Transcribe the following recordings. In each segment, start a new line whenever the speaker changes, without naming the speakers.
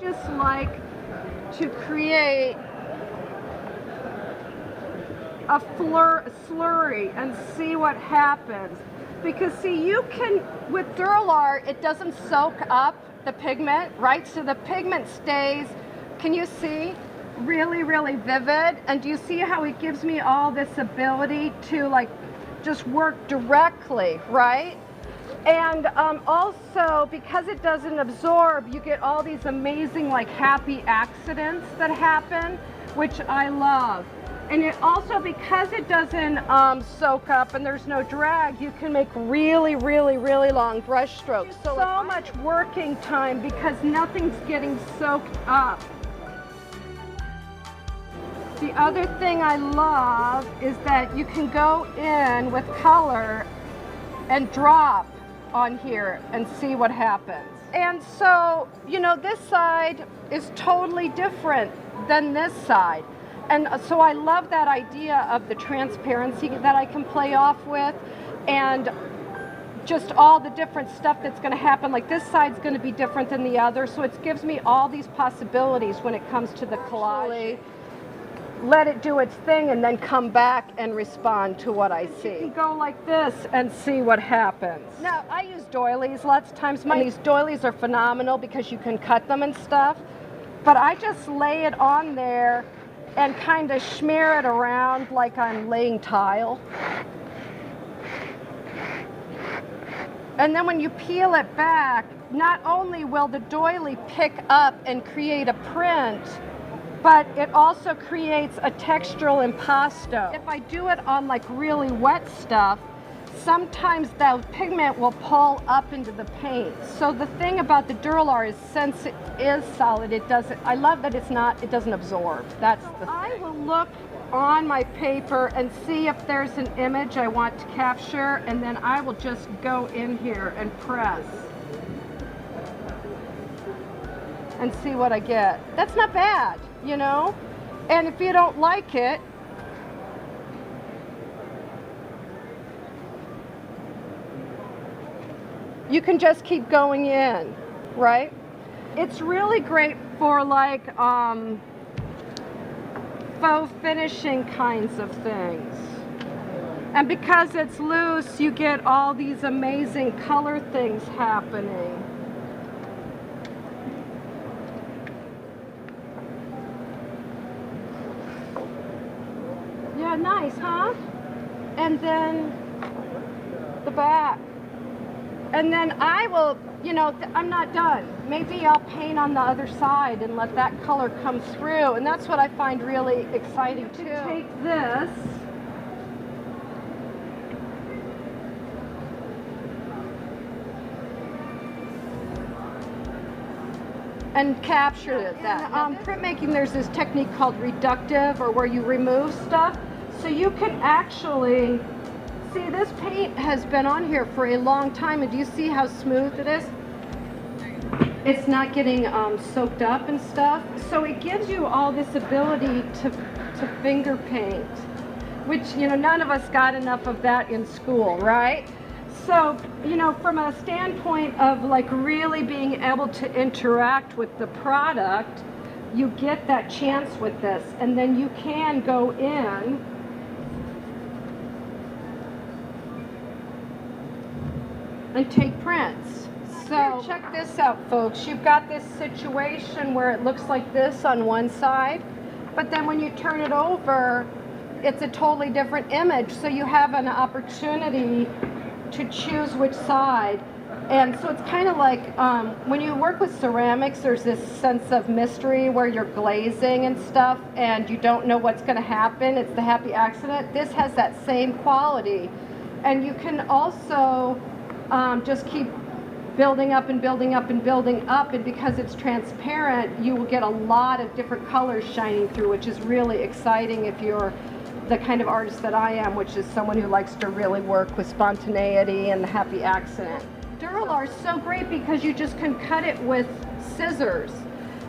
Just like to create a slurry and see what happens. Because see, you can, with Dura-Lar, it doesn't soak up the pigment, right? So the pigment stays, can you see, really, really vivid. And do you see how it gives me all this ability to like just work directly, right? And also, because it doesn't absorb, you get all these amazing like happy accidents that happen, which I love. And it also, because it doesn't soak up and there's no drag, you can make really, really, really long brush strokes. So much working time because nothing's getting soaked up. The other thing I love is that you can go in with color and drop on here and see what happens. And so, you know, this side is totally different than this side. And so I love that idea of the transparency that I can play off with and just all the different stuff that's going to happen. Like this side's going to be different than the other. So it gives me all these possibilities when it comes to the collage. Let it do its thing and then come back and respond to what I see. You can go like this and see what happens. Now, I use doilies lots of times. These doilies are phenomenal because you can cut them and stuff. But I just lay it on there and kind of smear it around like I'm laying tile. And then when you peel it back, not only will the doily pick up and create a print, but it also creates a textural impasto. If I do it on like really wet stuff, sometimes the pigment will pull up into the paint. So the thing about the Dura-Lar is, since it is solid, it doesn't, I love that it doesn't absorb. That's the thing. I will look on my paper and see if there's an image I want to capture, and then I will just go in here and press and see what I get. That's not bad, you know? And if you don't like it, you can just keep going in, right? It's really great for like faux finishing kinds of things. And because it's loose, you get all these amazing color things happening. Yeah, nice, huh? And then the back. And then I will, you know, I'm not done. Maybe I'll paint on the other side and let that color come through. And that's what I find really exciting too. Take this and capture that. Printmaking, there's this technique called reductive, or where you remove stuff. So you can actually see this paint has been on here for a long time, and do you see how smooth it is? It's not getting soaked up and stuff. So it gives you all this ability to finger paint, which, you know, none of us got enough of that in school, right? So, you know, from a standpoint of like really being able to interact with the product, you get that chance with this, and then you can go in and take prints. So check this out, folks. You've got this situation where it looks like this on one side, but then when you turn it over, it's a totally different image. So you have an opportunity to choose which side. And so it's kind of like when you work with ceramics, there's this sense of mystery where you're glazing and stuff and you don't know what's going to happen. It's the happy accident. This has that same quality. And you can also just keep building up and building up and building up, and because it's transparent, you will get a lot of different colors shining through, which is really exciting if you're the kind of artist that I am, which is someone who likes to really work with spontaneity and the happy accident. Dura-Lar is so great because you just can cut it with scissors,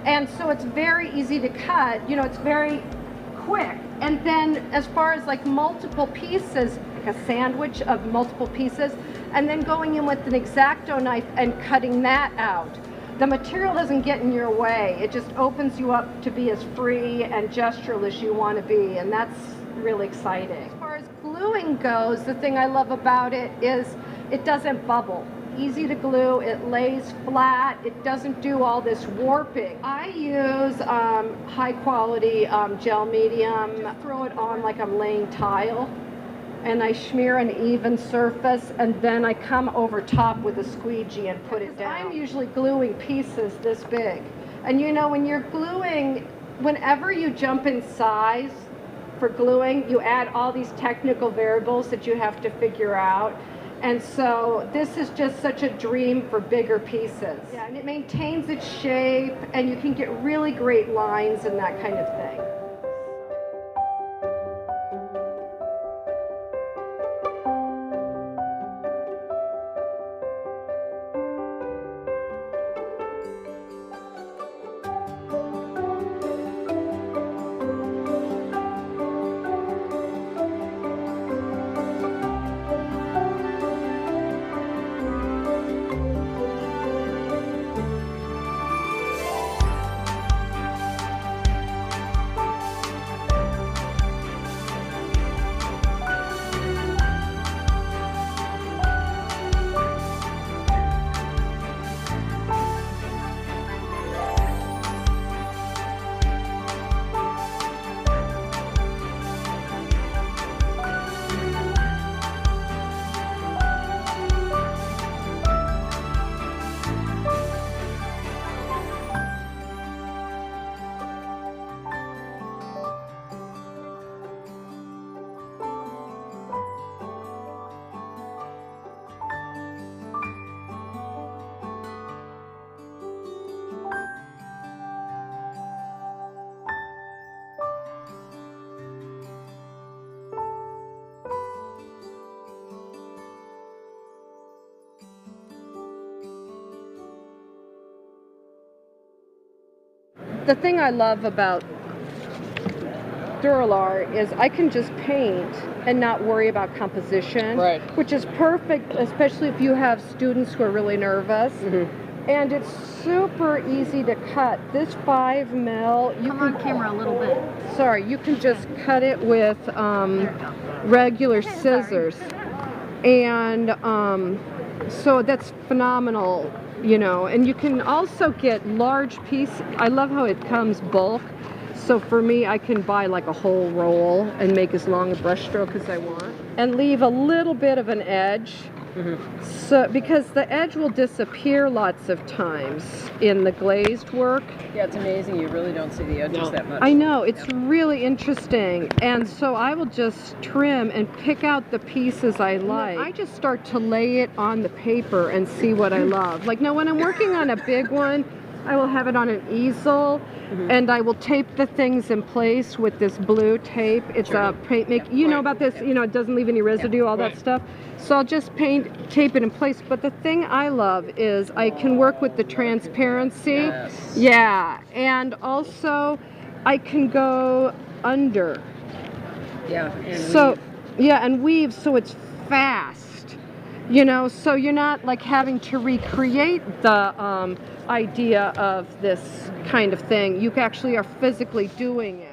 and so it's very easy to cut. You know, it's very quick. And then as far as like multiple pieces, like a sandwich of multiple pieces, and then going in with an X-Acto knife and cutting that out. the material doesn't get in your way. It just opens you up to be as free and gestural as you want to be, and that's really exciting. As far as gluing goes, the thing I love about it is it doesn't bubble. Easy to glue, it lays flat, it doesn't do all this warping. I use high quality gel medium, throw it on like I'm laying tile, and I smear an even surface, and then I come over top with a squeegee and put it down. I'm usually gluing pieces this big. And you know, when you're gluing, whenever you jump in size for gluing, you add all these technical variables that you have to figure out. And so this is just such a dream for bigger pieces. Yeah, and it maintains its shape, and you can get really great lines and that kind of thing. The thing I love about Dura-Lar is I can just paint and not worry about composition,
right,
which is perfect, especially if you have students who are really nervous. Mm-hmm. And it's super easy to cut. This 5 mil, you
come on camera a little bit.
Sorry, you can just cut it with regular scissors, and so that's phenomenal. You know, and you can also get large pieces. I love how it comes bulk. So for me, I can buy like a whole roll and make as long a brush stroke as I want. And leave a little bit of an edge. Mm-hmm. So, because the edge will disappear lots of times in the glazed work.
Yeah, it's amazing. You really don't see the edges that much.
I know, it's really interesting. And so I will just trim and pick out the pieces I like. I just start to lay it on the paper and see what I love. Like now when I'm working on a big one, I will have it on an easel, mm-hmm, and I will tape the things in place with this blue tape. It's a paint make. You know about this, you know, it doesn't leave any residue, all that stuff. So I'll just tape it in place. But the thing I love is I can work with the transparency.
Yes.
Yeah, and also I can go under.
Yeah, and
so
weave.
Yeah, and weave, so it's fast. You know, so you're not like having to recreate the idea of this kind of thing. You actually are physically doing it.